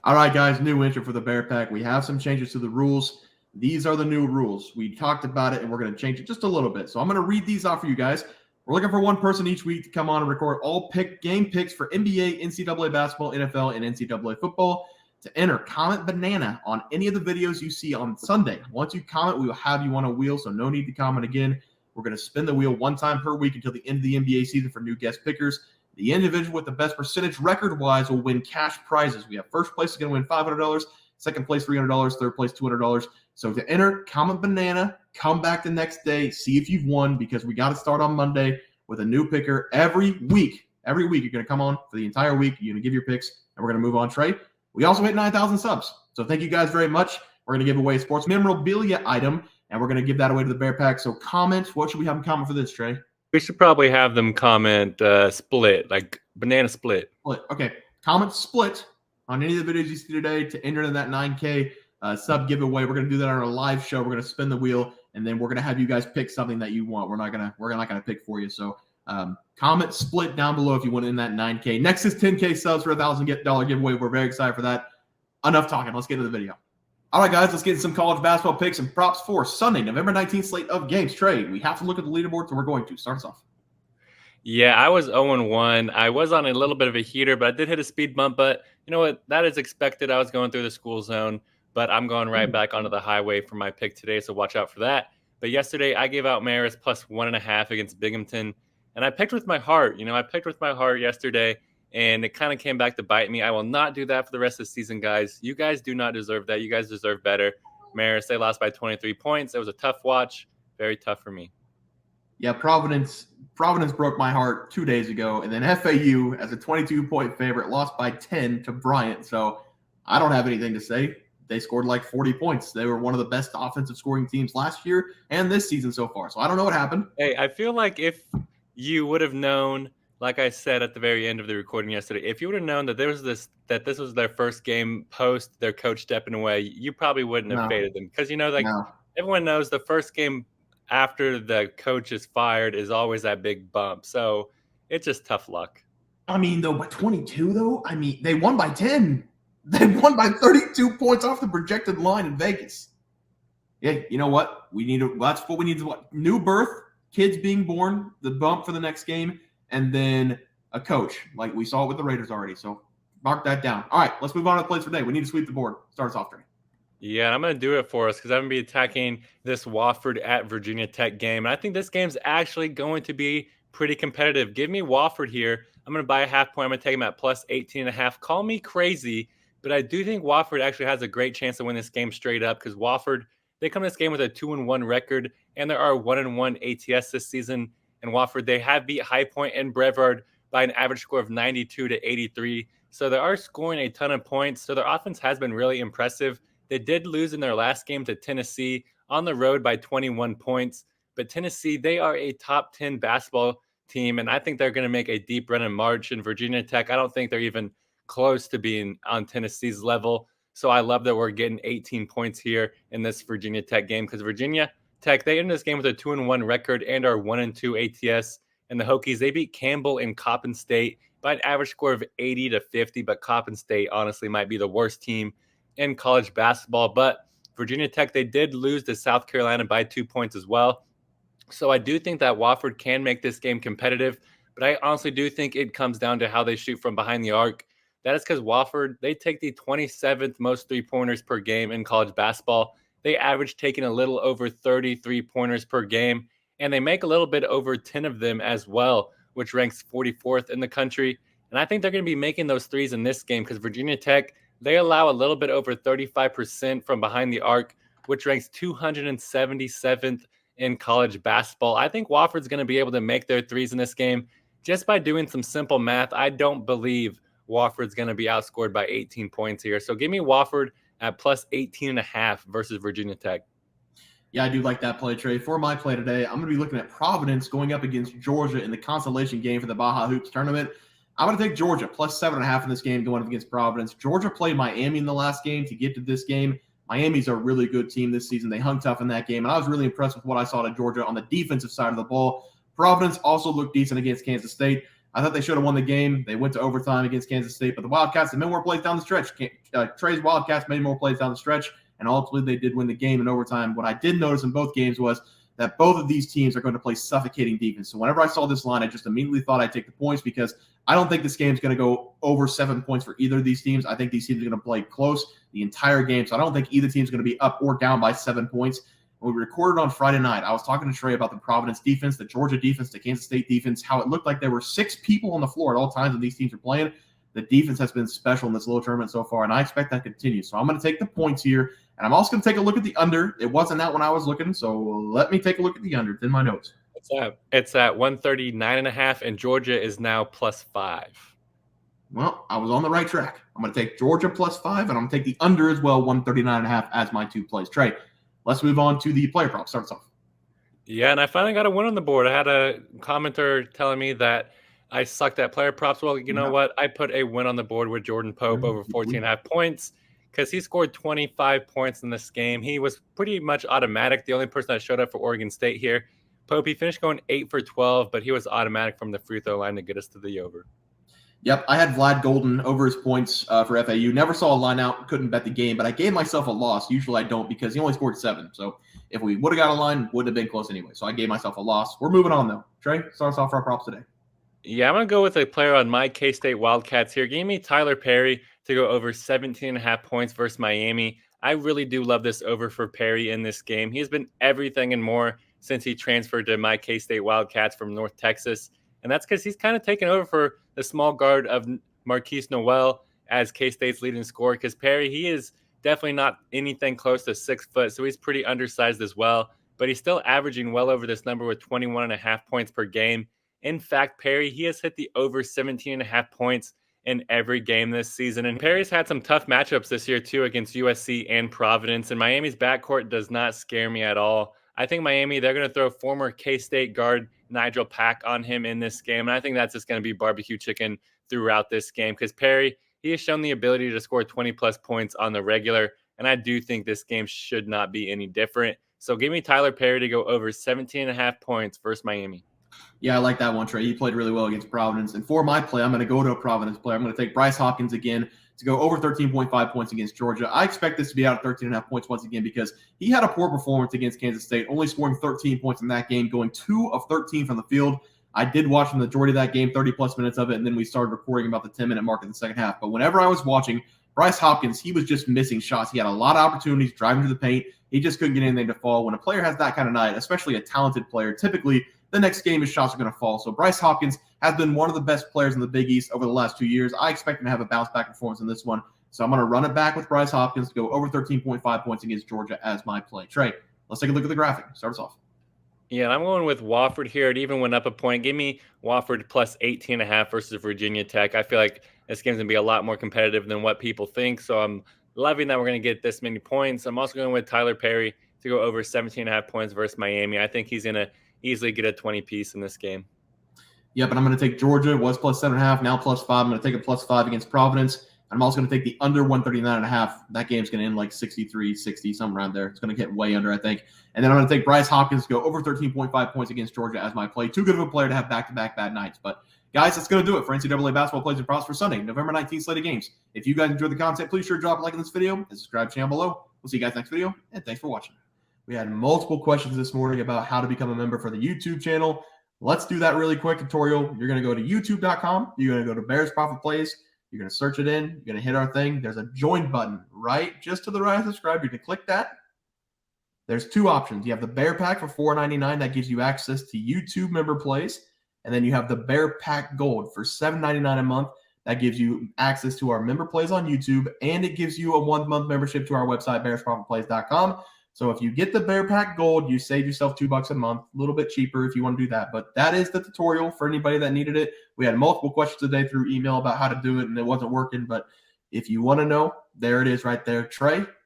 All right, guys, new intro for the Bear Pack. We have some changes to the rules. These are the new rules. We talked about it, and we're going to change it just a little bit. So I'm going to read these off for you guys. We're looking for one person each week to come on and record all game picks for NBA, NCAA basketball, NFL, and NCAA football. To enter, comment banana on any of the videos you see on Sunday. Once you comment, we will have you on a wheel, so no need to comment again. We're going to spin the wheel one time per week until the end of the NBA season for new guest pickers. The individual with the best percentage record-wise will win cash prizes. We have first place is going to win $500, second place $300, third place $200. So to enter, comment banana, come back the next day, see if you've won, because we got to start on Monday with a new picker every week. Every week you're going to come on for the entire week. You're going to give your picks, and we're going to move on. Trey, we also hit 9,000 subs. So thank you guys very much. We're going to give away a sports memorabilia item, and we're going to give that away to the Bear Pack. So comment. What should we have them comment for this, Trey? We should probably have them comment split, like banana split. Okay. Comment split on any of the videos you see today to enter in that 9K sub giveaway. We're going to do that on our live show. We're going to spin the wheel, and then we're going to have you guys pick something that you want. We're not going to pick for you. So comment split down below if you want in that 9K. Next is 10K subs for $1,000 giveaway. We're very excited for that. Enough talking. Let's get into the video. All right, guys, let's get into some college basketball picks and props for Sunday, November 19th slate of games. Trey, we have to look at the leaderboard, so we're going to start us off. Yeah, I was 0-1. I was on a little bit of a heater, but I did hit a speed bump. But you know what? That is expected. I was going through the school zone, but I'm going right back onto the highway for my pick today, so watch out for that. But yesterday, I gave out Marist plus 1.5 against Binghamton, and I picked with my heart. I picked with my heart yesterday, and it kind of came back to bite me. I will not do that for the rest of the season, guys. You guys do not deserve that. You guys deserve better. Marist, they lost by 23 points. It was a tough watch. Very tough for me. Yeah, Providence broke my heart 2 days ago, and then FAU, as a 22-point favorite, lost by 10 to Bryant. So I don't have anything to say. They scored like 40 points. They were one of the best offensive scoring teams last year and this season so far. So I don't know what happened. Hey, I feel like if you would have known, like I said at the very end of the recording yesterday, if you would have known that this was their first game post their coach stepping away, you probably wouldn't have faded them. Because everyone knows the first game after the coach is fired is always that big bump. So it's just tough luck. I mean, though, by 22, though, they won by 10. They won by 32 points off the projected line in Vegas. Yeah, you know what? That's what we need to watch. New birth, kids being born, the bump for the next game, and then a coach. Like we saw it with the Raiders already. So mark that down. All right, let's move on to the plays for today. We need to sweep the board. Start us off, Trey. Yeah, I'm going to do it for us because I'm going to be attacking this Wofford at Virginia Tech game. And I think this game's actually going to be pretty competitive. Give me Wofford here. I'm going to buy a half point. I'm going to take them at plus 18.5. Call me crazy, but I do think Wofford actually has a great chance to win this game straight up because Wofford, they come to this game with a 2-1 record, and there are 1-1 ATS this season. And Wofford, they have beat High Point and Brevard by an average score of 92 to 83. So they are scoring a ton of points. So their offense has been really impressive. They did lose in their last game to Tennessee on the road by 21 points. But Tennessee, they are a top 10 basketball team, and I think they're going to make a deep run in March. And Virginia Tech, I don't think they're even close to being on Tennessee's level. So I love that we're getting 18 points here in this Virginia Tech game because Virginia Tech, they end this game with a 2-1 record and are 1-2 ATS. And the Hokies, they beat Campbell and Coppin State by an average score of 80 to 50. But Coppin State honestly might be the worst team in college basketball. But Virginia Tech, they did lose to South Carolina by 2 points as well. So I do think that Wofford can make this game competitive. But I honestly do think it comes down to how they shoot from behind the arc. That is because Wofford, they take the 27th most three-pointers per game in college basketball. They average taking a little over 30 three-pointers per game. And they make a little bit over 10 of them as well, which ranks 44th in the country. And I think they're going to be making those threes in this game because Virginia Tech, they allow a little bit over 35% from behind the arc, which ranks 277th in college basketball. I think Wofford's going to be able to make their threes in this game just by doing some simple math. I don't believe Wofford's going to be outscored by 18 points here. So give me Wofford at plus 18.5 versus Virginia Tech. Yeah, I do like that play, Trey. For my play today, I'm going to be looking at Providence going up against Georgia in the consolation game for the Baja Hoops tournament. I'm going to take Georgia plus 7.5 in this game going up against Providence. Georgia played Miami in the last game to get to this game. Miami's a really good team this season. They hung tough in that game, and I was really impressed with what I saw to Georgia on the defensive side of the ball. Providence also looked decent against Kansas State. I thought they should have won the game. They went to overtime against Kansas State, but the Wildcats had made more plays down the stretch. Trey's Wildcats made more plays down the stretch, and ultimately they did win the game in overtime. What I did notice in both games was that both of these teams are going to play suffocating defense. So whenever I saw this line, I just immediately thought I'd take the points because I don't think this game's going to go over 7 points for either of these teams. I think these teams are going to play close the entire game. So I don't think either team's going to be up or down by 7 points. When we recorded on Friday night, I was talking to Trey about the Providence defense, the Georgia defense, the Kansas State defense, how it looked like there were 6 people on the floor at all times when these teams are playing. The defense has been special in this little tournament so far, and I expect that to continue. So I'm going to take the points here, and I'm also going to take a look at the under. It wasn't that when I was looking, so let me take a look at the under. It's in my notes. It's at 139.5, and Georgia is now +5. Well, I was on the right track. I'm going to take Georgia +5, and I'm going to take the under as well, 139.5 as my 2 plays. Trey, let's move on to the player prop. Starts off. Yeah, and I finally got a win on the board. I had a commenter telling me that I sucked at player props. Well, you know what? I put a win on the board with Jordan Pope over 14.5 points because he scored 25 points in this game. He was pretty much automatic. The only person that showed up for Oregon State here. Pope, he finished going 8 for 12, but he was automatic from the free throw line to get us to the over. Yep, I had Vlad Golden over his points for FAU. Never saw a line out, couldn't bet the game, but I gave myself a loss. Usually I don't because he only scored 7. So if we would have got a line, wouldn't have been close anyway. So I gave myself a loss. We're moving on, though. Trey, start us off for our props today. Yeah, I'm going to go with a player on my K-State Wildcats here. Give me Tylor Perry to go over 17.5 points versus Miami. I really do love this over for Perry in this game. He's been everything and more since he transferred to my K-State Wildcats from North Texas. And that's because he's kind of taken over for the small guard of Marquise Noel as K-State's leading scorer. Because Perry, he is definitely not anything close to 6 foot, so he's pretty undersized as well. But he's still averaging well over this number with 21.5 points per game. In fact, Perry, he has hit the over 17.5 points in every game this season. And Perry's had some tough matchups this year, too, against USC and Providence. And Miami's backcourt does not scare me at all. I think Miami, they're going to throw former K-State guard Nigel Pack on him in this game. And I think that's just going to be barbecue chicken throughout this game because Perry, he has shown the ability to score 20-plus points on the regular. And I do think this game should not be any different. So give me Tylor Perry to go over 17.5 points versus Miami. Yeah, I like that one, Trey. He played really well against Providence. And for my play, I'm going to go to a Providence player. I'm going to take Bryce Hopkins again to go over 13.5 points against Georgia. I expect this to be out at 13.5 points once again because he had a poor performance against Kansas State, only scoring 13 points in that game, going 2 of 13 from the field. I did watch the majority of that game, 30-plus minutes of it, and then we started recording about the 10-minute mark in the second half. But whenever I was watching, Bryce Hopkins, he was just missing shots. He had a lot of opportunities driving to the paint. He just couldn't get anything to fall. When a player has that kind of night, especially a talented player, typically the next game his shots are going to fall. So Bryce Hopkins has been one of the best players in the Big East over the last 2 years. I expect him to have a bounce-back performance in this one. So I'm going to run it back with Bryce Hopkins to go over 13.5 points against Georgia as my play. Trey, let's take a look at the graphic. Start us off. Yeah, and I'm going with Wofford here. It even went up a point. Give me Wofford plus 18.5 versus Virginia Tech. I feel like this game's going to be a lot more competitive than what people think. So I'm loving that we're going to get this many points. I'm also going with Tylor Perry to go over 17.5 points versus Miami. I think he's going to easily get a 20-piece in this game. Yep, and I'm going to take Georgia. It was plus 7.5, now plus 5. I'm going to take a plus 5 against Providence. I'm also going to take the under 139.5. That game's going to end like 63, 60, somewhere around there. It's going to get way under, I think. And then I'm going to take Bryce Hopkins to go over 13.5 points against Georgia as my play. Too good of a player to have back-to-back bad nights. But, guys, that's going to do it for NCAA basketball plays and props for Sunday, November 19th slate of games. If you guys enjoyed the content, please sure drop a like on this video and subscribe to the channel below. We'll see you guys next video, and thanks for watching. We had multiple questions this morning about how to become a member for the YouTube channel. Let's do that really quick tutorial. You're going to go to youtube.com. You're going to go to Bears Profit Plays. You're going to search it in. You're going to hit our thing. There's a join button right just to the right of subscribe. You can click that. There's 2 options. You have the Bear Pack for $4.99. That gives you access to YouTube member plays. And then you have the Bear Pack Gold for $7.99 a month. That gives you access to our member plays on YouTube. And it gives you a 1-month membership to our website, bearsprofitplays.com. So if you get the Bear Pack Gold, you save yourself $2 a month, a little bit cheaper if you want to do that. But that is the tutorial for anybody that needed it. We had multiple questions today through email about how to do it, and it wasn't working. But if you want to know, there it is right there. Trey,